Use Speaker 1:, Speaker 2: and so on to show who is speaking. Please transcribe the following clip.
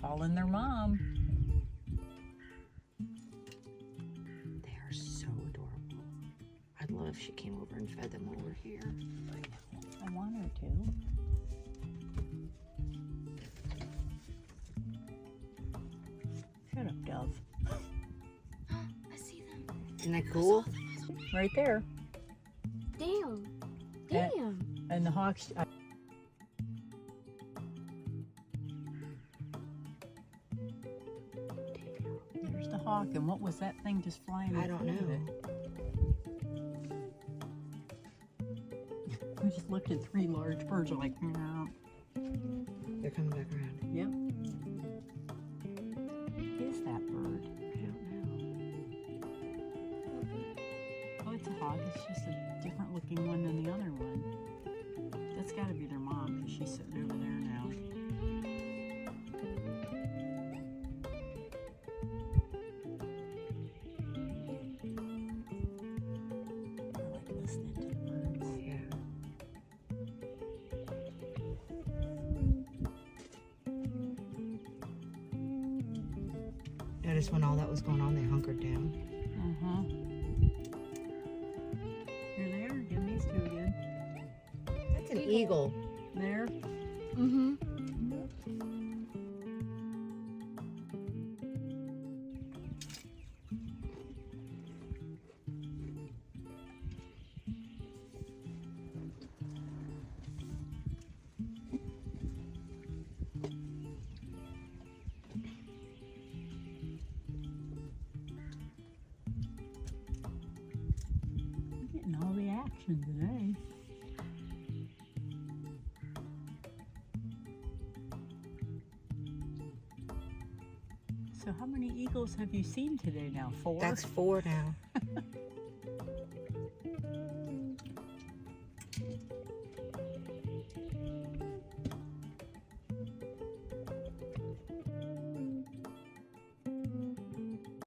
Speaker 1: calling their mom.
Speaker 2: They are so adorable. I'd love if she came over and fed them while we're here.
Speaker 1: I want her to. Shut up, Dove.
Speaker 3: I see them.
Speaker 2: Isn't that cool?
Speaker 1: Right there.
Speaker 3: Damn.
Speaker 1: That-
Speaker 3: Damn.
Speaker 1: And the hawks. There's the hawk. And what was that thing just flying?
Speaker 2: I
Speaker 1: in
Speaker 2: don't
Speaker 1: front of
Speaker 2: know.
Speaker 1: it? We just looked at 3 large birds. We're like, no.
Speaker 2: They're coming back around.
Speaker 1: Yep. What is that bird?
Speaker 2: I don't know.
Speaker 1: Oh, it's a hawk. It's just a different looking one than the other one. That's got to be their mom because she's sitting over there now. I like listening to the birds.
Speaker 2: Yeah. Notice when all that was going on, they hunkered down.
Speaker 1: Uh-huh. Here they are again, these two again.
Speaker 2: That's an eagle.
Speaker 1: There.
Speaker 3: Mm-hmm.
Speaker 1: We're getting all the action today. So how many eagles have you seen today now? 4?
Speaker 2: That's 4 now.